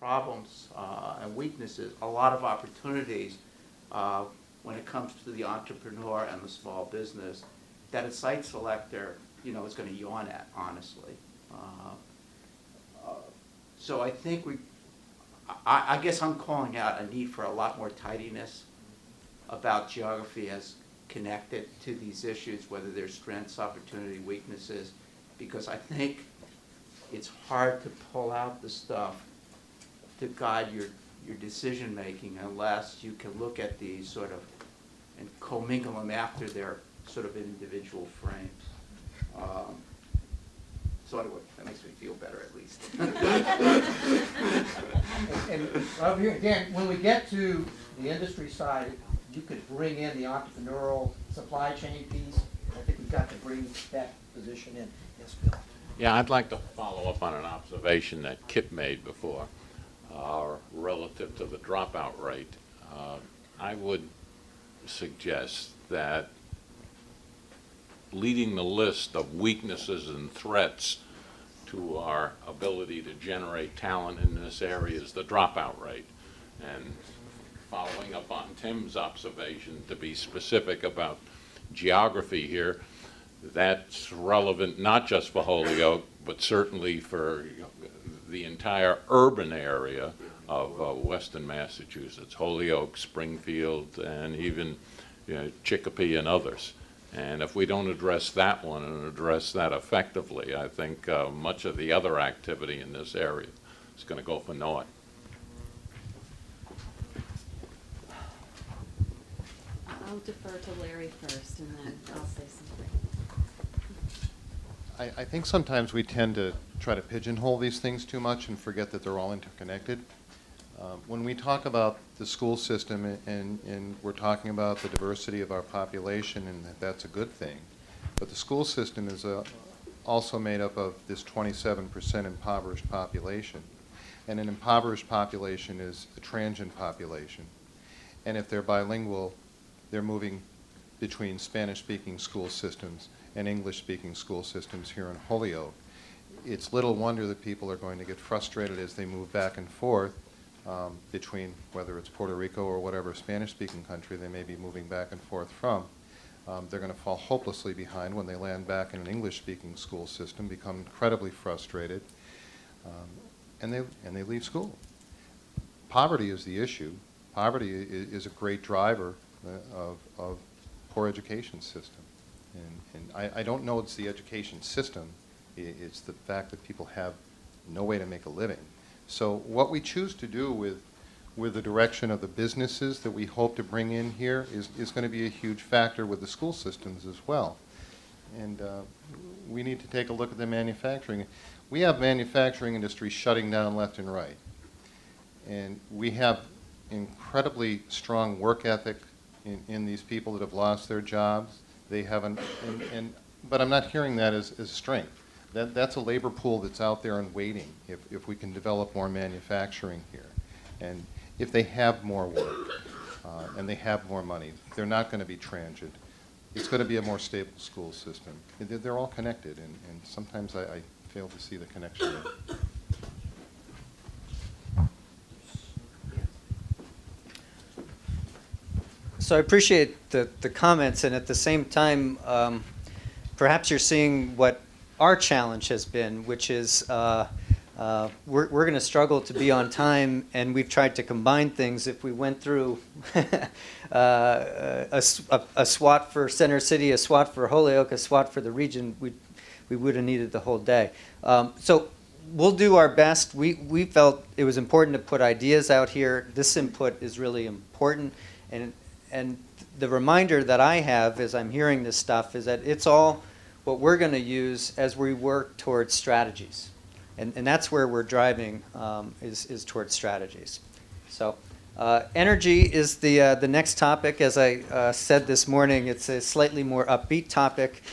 problems and weaknesses, a lot of opportunities when it comes to the entrepreneur and the small business that a site selector, you know, is going to yawn at, honestly. So I think I guess I'm calling out a need for a lot more tidiness about geography as connected to these issues, whether there's strengths, opportunity, weaknesses, because I think it's hard to pull out the stuff to guide your decision making unless you can look at these sort of and commingle them after they're sort of individual frames. So anyway, that makes me feel better at least. and here again, when we get to the industry side, you could bring in the entrepreneurial supply chain piece. I think we've got to bring that position in. Yes, Bill. Yeah, I'd like to follow up on an observation that Kip made before relative to the dropout rate. I would suggest that leading the list of weaknesses and threats to our ability to generate talent in this area is the dropout rate. And following up on Tim's observation, to be specific about geography here, that's relevant not just for Holyoke, but certainly for the entire urban area of western Massachusetts, Holyoke, Springfield, and even Chicopee and others. And if we don't address that one and address that effectively, I think much of the other activity in this area is going to go for naught. I'll defer to Larry first, and then I'll say something. I think sometimes we tend to try to pigeonhole these things too much and forget that they're all interconnected. When we talk about the school system and we're talking about the diversity of our population, and that's a good thing, but the school system is also made up of this 27% impoverished population. And an impoverished population is a transient population. And if they're bilingual, they're moving between Spanish-speaking school systems and English-speaking school systems here in Holyoke. It's little wonder that people are going to get frustrated as they move back and forth between whether it's Puerto Rico or whatever Spanish-speaking country they may be moving back and forth from. They're going to fall hopelessly behind when they land back in an English-speaking school system, become incredibly frustrated, and they leave school. Poverty is the issue. Poverty is a great driver of poor education system. And I don't know it's the education system. It's the fact that people have no way to make a living. So what we choose to do with the direction of the businesses that we hope to bring in here is going to be a huge factor with the school systems as well. And we need to take a look at the manufacturing. We have manufacturing industry shutting down left and right. And we have incredibly strong work ethic in these people that have lost their jobs. They haven't, but I'm not hearing that as strength. That's a labor pool that's out there and waiting if we can develop more manufacturing here. And if they have more work and they have more money, they're not going to be transient. It's going to be a more stable school system. They're all connected, and sometimes I fail to see the connection there. So I appreciate the comments, and at the same time, perhaps you're seeing what our challenge has been, which is we're going to struggle to be on time, and we've tried to combine things. If we went through a SWAT for Center City, a SWAT for Holyoke, a SWAT for the region, we would have needed the whole day. So we'll do our best. We felt it was important to put ideas out here. This input is really important, and the reminder that I have as I'm hearing this stuff is that it's all what we're going to use as we work towards strategies. And that's where we're driving is towards strategies. So energy is the next topic. As I said this morning, it's a slightly more upbeat topic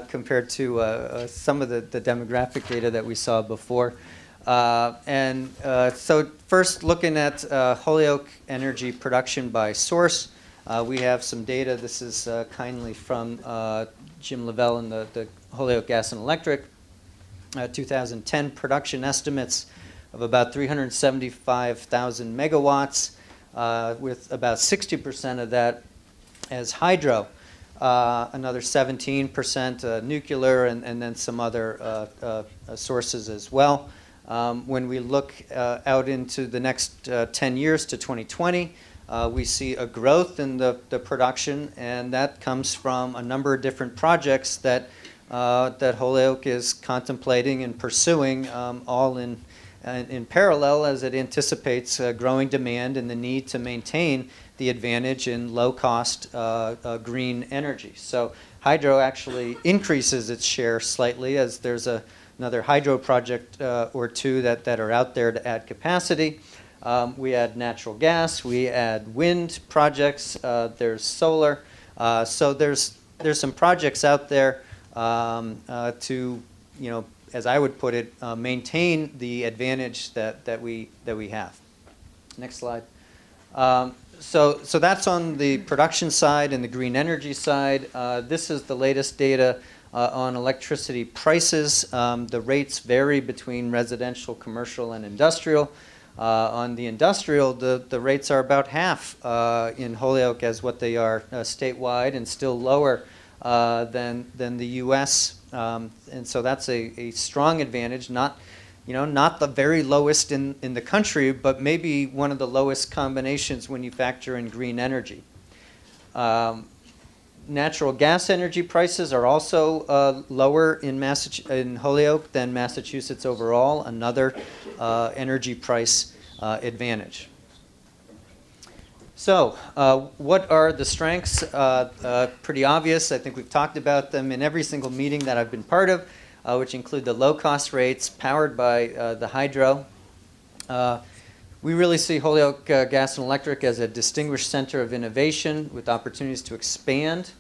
compared to some of the demographic data that we saw before. So first, looking at Holyoke energy production by source, we have some data. This is kindly from Jim Lavelle and the Holyoke Gas and Electric. 2010 production estimates of about 375,000 megawatts, with about 60% of that as hydro, another 17% nuclear, and then some other sources as well. When we look out into the next 10 years to 2020, we see a growth in the production, and that comes from a number of different projects that Holyoke is contemplating and pursuing, all in parallel as it anticipates growing demand and the need to maintain the advantage in low-cost green energy. So hydro actually increases its share slightly, as there's another hydro project or two that are out there to add capacity. We add natural gas, we add wind projects, there's solar. So there's some projects out there to, as I would put it, maintain the advantage that we have. Next slide. So that's on the production side and the green energy side. This is the latest data on electricity prices. The rates vary between residential, commercial, and industrial. On the industrial, the rates are about half in Holyoke as what they are statewide, and still lower than the U.S. And so that's a strong advantage. Not the very lowest in the country, but maybe one of the lowest combinations when you factor in green energy. Natural gas energy prices are also lower in Holyoke than Massachusetts overall, another energy price advantage. So what are the strengths? Pretty obvious. I think we've talked about them in every single meeting that I've been part of, which include the low-cost rates powered by the hydro. We really see Holyoke Gas and Electric as a distinguished center of innovation with opportunities to expand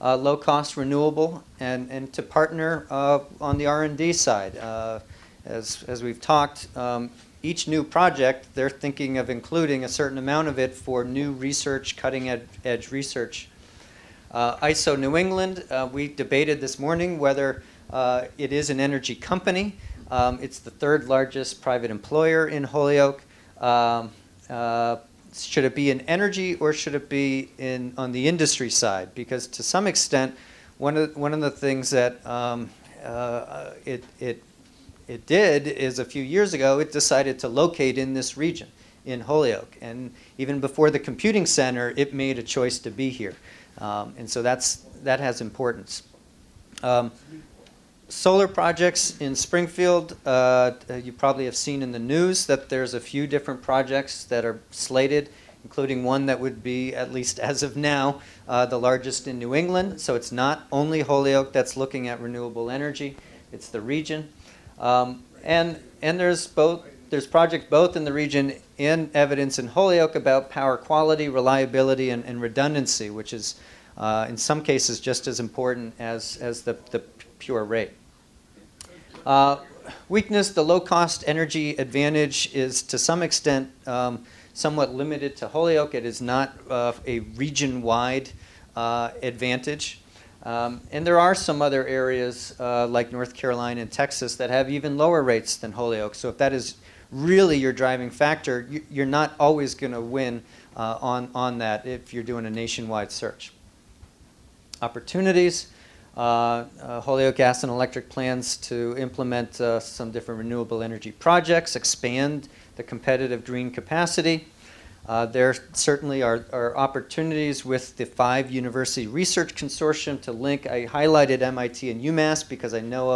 low-cost renewable and to partner on the R&D side. As we've talked, each new project, they're thinking of including a certain amount of it for new research, cutting-edge research. ISO New England, we debated this morning whether it is an energy company. It's the third largest private employer in Holyoke. Should it be in energy, or should it be on the industry side? Because to some extent, one of the things that it did is a few years ago, it decided to locate in this region, in Holyoke. And even before the computing center, it made a choice to be here. And so that has importance. Solar projects in Springfield, you probably have seen in the news that there's a few different projects that are slated, including one that would be, at least as of now, the largest in New England. So it's not only Holyoke that's looking at renewable energy, it's the region. And there's projects both in the region and evidence in Holyoke about power quality, reliability, and redundancy, which is in some cases just as important as the pure rate. Weakness, the low-cost energy advantage is to some extent somewhat limited to Holyoke. It is not a region-wide advantage. And there are some other areas like North Carolina and Texas that have even lower rates than Holyoke. So if that is really your driving factor, you're not always going to win on that if you're doing a nationwide search. Opportunities. Holyoke Gas and Electric plans to implement some different renewable energy projects, expand the competitive green capacity. There certainly are opportunities with the 5 university research consortium to link. I highlighted MIT and UMass because I know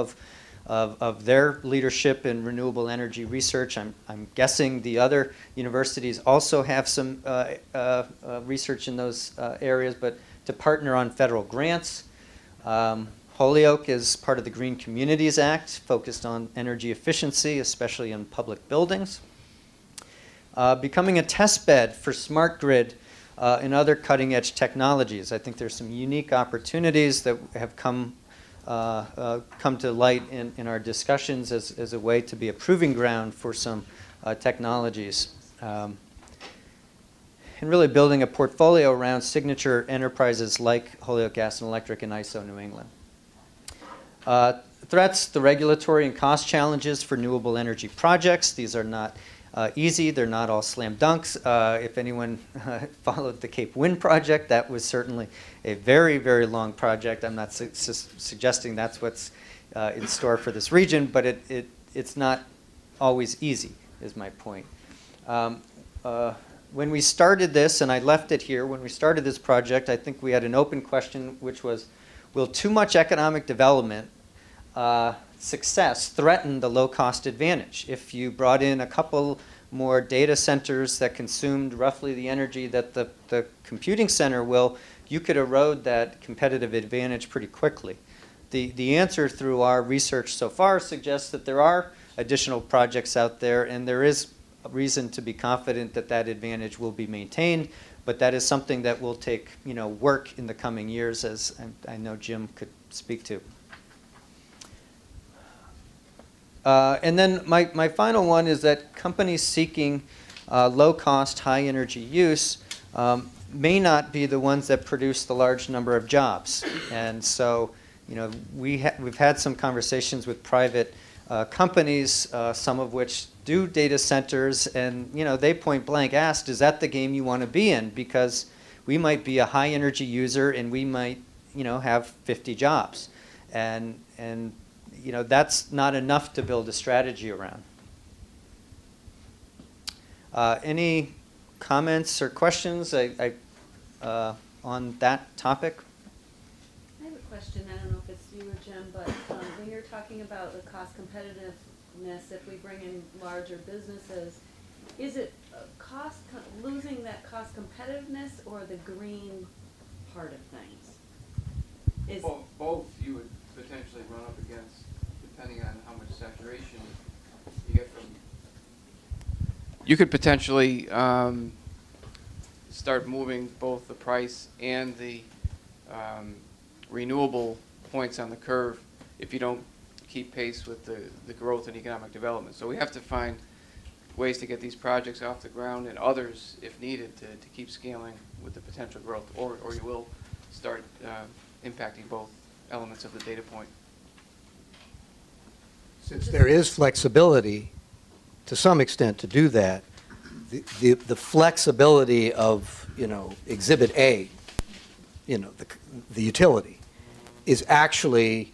of their leadership in renewable energy research. I'm guessing the other universities also have some research in those areas, but to partner on federal grants. Holyoke is part of the Green Communities Act, focused on energy efficiency, especially in public buildings. Becoming a test bed for smart grid and other cutting-edge technologies. I think there's some unique opportunities that have come to light in our discussions as a way to be a proving ground for some technologies. And really building a portfolio around signature enterprises like Holyoke Gas and Electric and ISO New England. threats, the regulatory and cost challenges for renewable energy projects. These are not easy. They're not all slam dunks. If anyone followed the Cape Wind project, that was certainly a very, very long project. I'm not suggesting that's what's in store for this region, but it's not always easy, is my point. When we started this, and I left it here, when we started this project, I think we had an open question, which was, will too much economic development success threaten the low-cost advantage? If you brought in a couple more data centers that consumed roughly the energy that the computing center will, you could erode that competitive advantage pretty quickly. The answer through our research so far suggests that there are additional projects out there, and there is a reason to be confident that that advantage will be maintained, but that is something that will take, you know, work in the coming years, as I know Jim could speak to. And then my final one is that companies seeking low-cost, high-energy use may not be the ones that produce the large number of jobs. And so, you know, we've had some conversations with private companies, some of which do data centers, and, you know, they point blank asked, is that the game you want to be in? Because we might be a high-energy user, and we might, you know, have 50 jobs. And you know, that's not enough to build a strategy around. Any comments or questions on that topic? I have a question. I don't know if it's you or Jim, but when you're talking about the cost competitiveness, if we bring in larger businesses, is it losing that cost competitiveness or the green part of things? Both you would potentially run up against, depending on how much saturation you get from. You could potentially start moving both the price and the renewable points on the curve if you don't keep pace with the growth and economic development. So we have to find ways to get these projects off the ground and others, if needed, to keep scaling with the potential growth, or you will start impacting both elements of the data point. Since there is flexibility to some extent to do that, the flexibility of, you know, Exhibit A, you know, the utility, is actually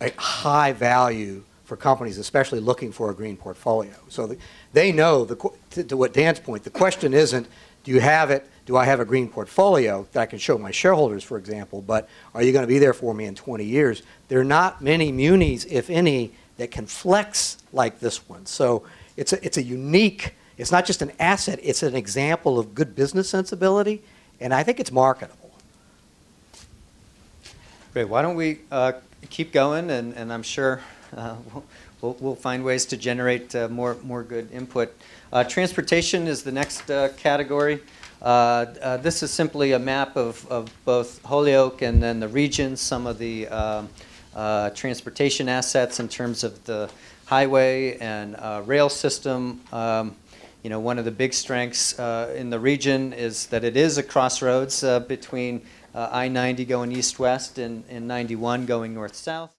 a high value for companies, especially looking for a green portfolio. So they know, to what Dan's point, the question isn't, do you have it? Do I have a green portfolio that I can show my shareholders, for example, but are you going to be there for me in 20 years? There are not many munis, if any, that can flex like this one. So it's a unique, it's not just an asset, it's an example of good business sensibility, and I think it's marketable. Great. Why don't we keep going, and I'm sure we'll find ways to generate more good input. Transportation is the next category. This is simply a map of both Holyoke and then the region, some of the transportation assets in terms of the highway and rail system. You know, one of the big strengths in the region is that it is a crossroads between I-90 going east-west and 91 going north-south.